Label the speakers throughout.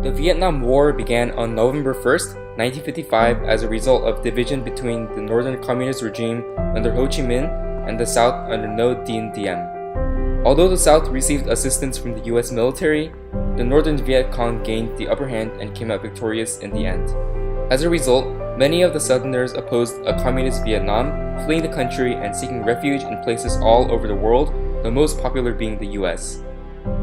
Speaker 1: The Vietnam War began on November 1st, 1955 as a result of division between the Northern Communist regime under Ho Chi Minh and the South under Ngo Dinh Diem. Although the South received assistance from the US military, the Northern Viet Cong gained the upper hand and came out victorious in the end. As a result, many of the Southerners opposed a communist Vietnam, fleeing the country and seeking refuge in places all over the world, the most popular being the US.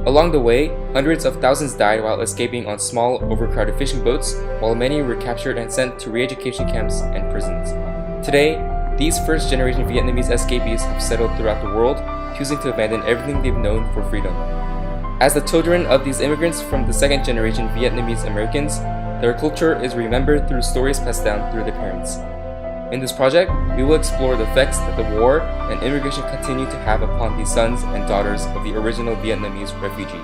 Speaker 1: Along the way, hundreds of thousands died while escaping on small, overcrowded fishing boats, while many were captured and sent to re-education camps and prisons. Today, these first-generation Vietnamese escapees have settled throughout the world, choosing to abandon everything they've known for freedom. As the children of these immigrants from the second-generation Vietnamese Americans, their culture is remembered through stories passed down through their parents. In this project, we will explore the effects that the war and immigration continue to have upon the sons and daughters of the original Vietnamese refugees.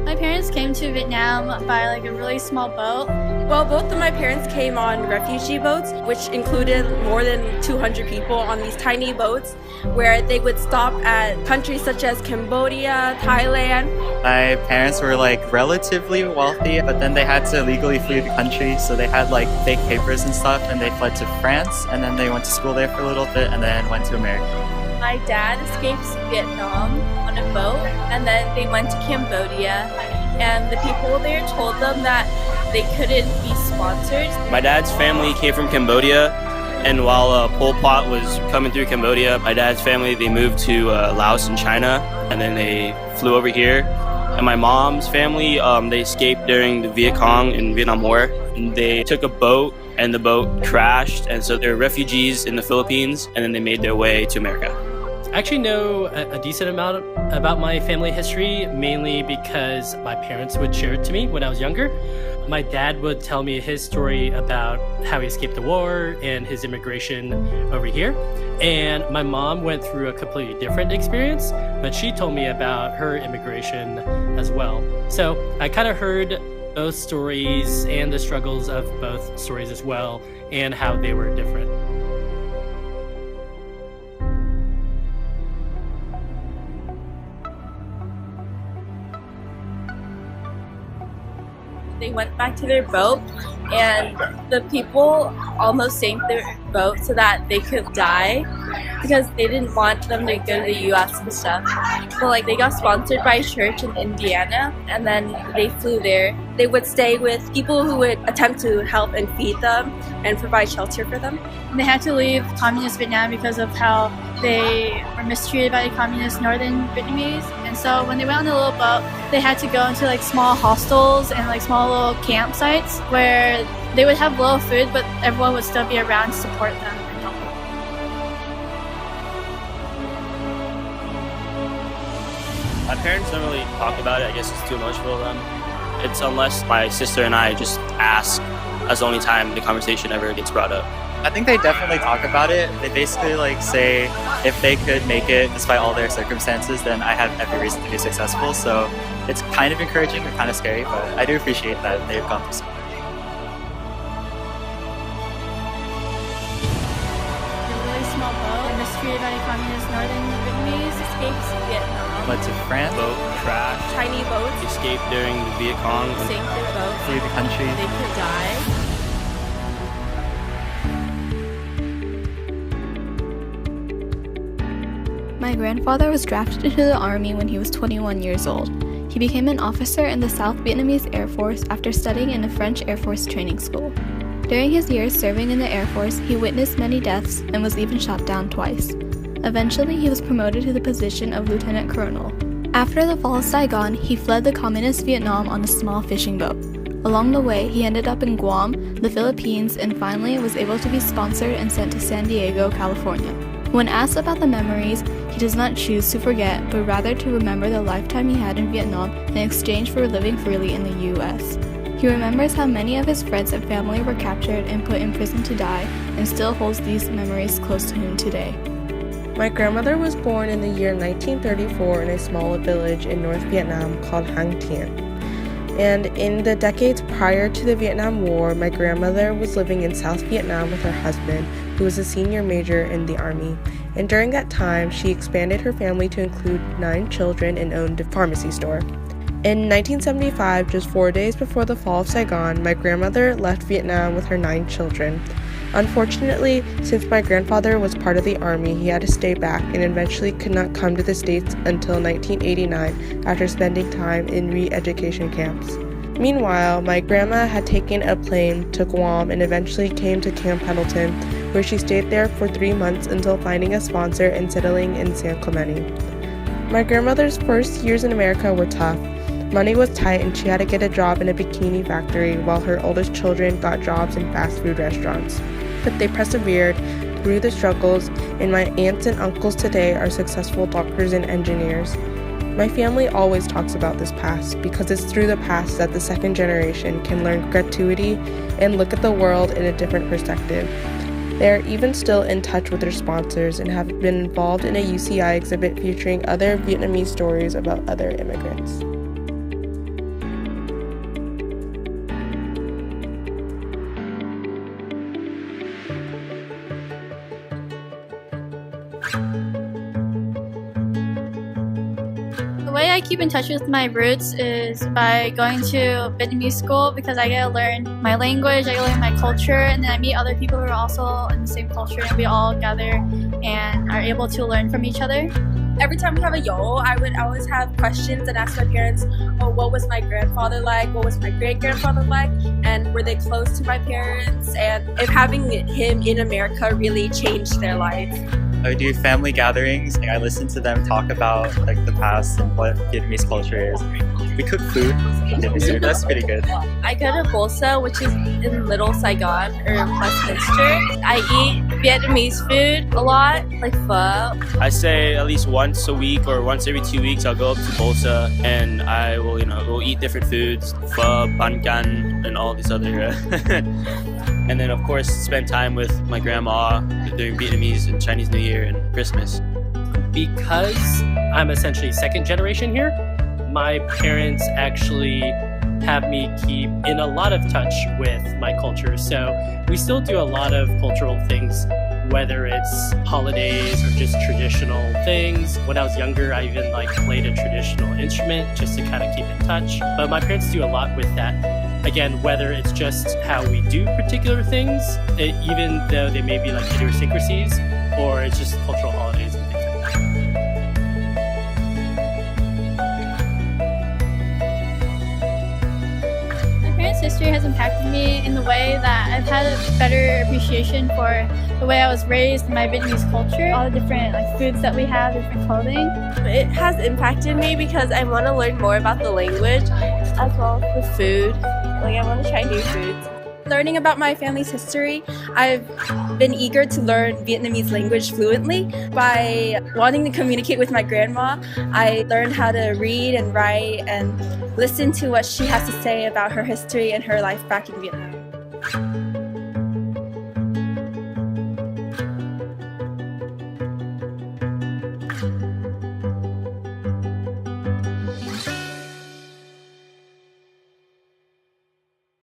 Speaker 2: My parents came to Vietnam by a really small boat.
Speaker 3: Well, both of my parents came on refugee boats, which included more than 200 people on these tiny boats, where they would stop at countries such as Cambodia, Thailand.
Speaker 4: My parents were relatively wealthy, but then they had to legally flee the country, so they had fake papers and stuff, and they fled to France, and then they went to school there for a little bit, and then went to America.
Speaker 5: My dad escaped Vietnam on a boat, and then they went to Cambodia, and the people there told them that they couldn't be sponsored.
Speaker 6: My dad's family came from Cambodia, and while Pol Pot was coming through Cambodia, my dad's family, they moved to Laos and China, and then they flew over here. And my mom's family, they escaped during the Viet Cong and Vietnam War. And they took a boat, and the boat crashed, and so they're refugees in the Philippines, and then they made their way to America.
Speaker 7: I actually know a decent amount about my family history, mainly because my parents would share it to me when I was younger. My dad would tell me his story about how he escaped the war and his immigration over here. And my mom went through a completely different experience, but she told me about her immigration as well. So I kind of heard both stories and the struggles of both stories as well, and how they were different.
Speaker 5: They went back to their boat, and the people almost sank their boat so that they could die because they didn't want them to go to the US and stuff. But they got sponsored by a church in Indiana, and then they flew there. They would stay with people who would attempt to help and feed them and provide shelter for them.
Speaker 2: They had to leave communist Vietnam because of how they were mistreated by the communist Northern Vietnamese. And so when they went on the little boat, they had to go into small hostels and small little campsites where they would have little food, but everyone would still be around to support them and help them.
Speaker 6: My parents don't really talk about it. I guess it's too emotional for them. It's unless my sister and I just ask, that's the only time the conversation ever gets brought up.
Speaker 4: I think they definitely talk about it. They basically say if they could make it despite all their circumstances, then I have every reason to be successful. So it's kind of encouraging and kind of scary, but I do appreciate that they've gone through so much.
Speaker 2: A really small boat mistreated by the communist Northern Vietnamese
Speaker 5: Escaped Vietnam.
Speaker 4: Went to France,
Speaker 6: Boat crashed,
Speaker 3: Tiny boats
Speaker 6: escaped during the Viet Cong.
Speaker 5: Sank their boat.
Speaker 4: flee the country.
Speaker 5: They could die.
Speaker 8: My grandfather was drafted into the army when he was 21 years old. He became an officer in the South Vietnamese Air Force after studying in a French Air Force training school. During his years serving in the Air Force, he witnessed many deaths and was even shot down twice. Eventually, he was promoted to the position of lieutenant colonel. After the fall of Saigon, he fled the communist Vietnam on a small fishing boat. Along the way, he ended up in Guam, the Philippines, and finally was able to be sponsored and sent to San Diego, California. When asked about the memories, he does not choose to forget, but rather to remember the lifetime he had in Vietnam in exchange for living freely in the U.S. He remembers how many of his friends and family were captured and put in prison to die, and still holds these memories close to him today.
Speaker 9: My grandmother was born in the year 1934 in a small village in North Vietnam called Hang Thien. And in the decades prior to the Vietnam War, my grandmother was living in South Vietnam with her husband, who was a senior major in the Army. And during that time, she expanded her family to include 9 children and owned a pharmacy store. In 1975, just 4 days before the fall of Saigon, my grandmother left Vietnam with her 9 children. Unfortunately, since my grandfather was part of the Army, he had to stay back and eventually could not come to the States until 1989 after spending time in re-education camps. Meanwhile, my grandma had taken a plane to Guam and eventually came to Camp Pendleton, where she stayed there for 3 months until finding a sponsor and settling in San Clemente. My grandmother's first years in America were tough. Money was tight and she had to get a job in a bikini factory while her oldest children got jobs in fast food restaurants. But they persevered through the struggles, and my aunts and uncles today are successful doctors and engineers. My family always talks about this past because it's through the past that the second generation can learn gratuity and look at the world in a different perspective. They are even still in touch with their sponsors and have been involved in a UCI exhibit featuring other Vietnamese stories about other immigrants.
Speaker 2: The way I keep in touch with my roots is by going to Vietnamese school because I get to learn my language, I get to learn my culture, and then I meet other people who are also in the same culture, and we all gather and are able to learn from each other.
Speaker 3: Every time we have a yo, I would always have questions and ask my parents, oh, what was my grandfather like? What was my great-grandfather like? And were they close to my parents? And if having him in America really changed their life.
Speaker 4: I do family gatherings. I listen to them talk about like the past and what Vietnamese culture is. We cook food. Vietnamese food, that's pretty good.
Speaker 5: I go to Bolsa, which is in Little Saigon or Westminster. I eat Vietnamese food a lot, like pho.
Speaker 6: I say at least once a week or once every 2 weeks I'll go up to Bolsa and I will, we'll eat different foods, pho, ban can, and all these other and then of course spend time with my grandma during Vietnamese and Chinese New Year and Christmas.
Speaker 7: Because I'm essentially second generation here, my parents actually have me keep in a lot of touch with my culture. So we still do a lot of cultural things, whether it's holidays or just traditional things. When I was younger, I even played a traditional instrument just to kind of keep in touch. But my parents do a lot with that. Again, whether it's just how we do particular things, even though they may be like idiosyncrasies, or it's just cultural holidays and things like that.
Speaker 2: My parents' history has impacted me in the way that I've had a better appreciation for the way I was raised in my Vietnamese culture, all the different foods that we have, different clothing.
Speaker 5: It has impacted me because I want to learn more about the language as well as the food. I want to try new foods.
Speaker 3: Learning about my family's history, I've been eager to learn Vietnamese language fluently. By wanting to communicate with my grandma, I learned how to read and write and listen to what she has to say about her history and her life back in Vietnam.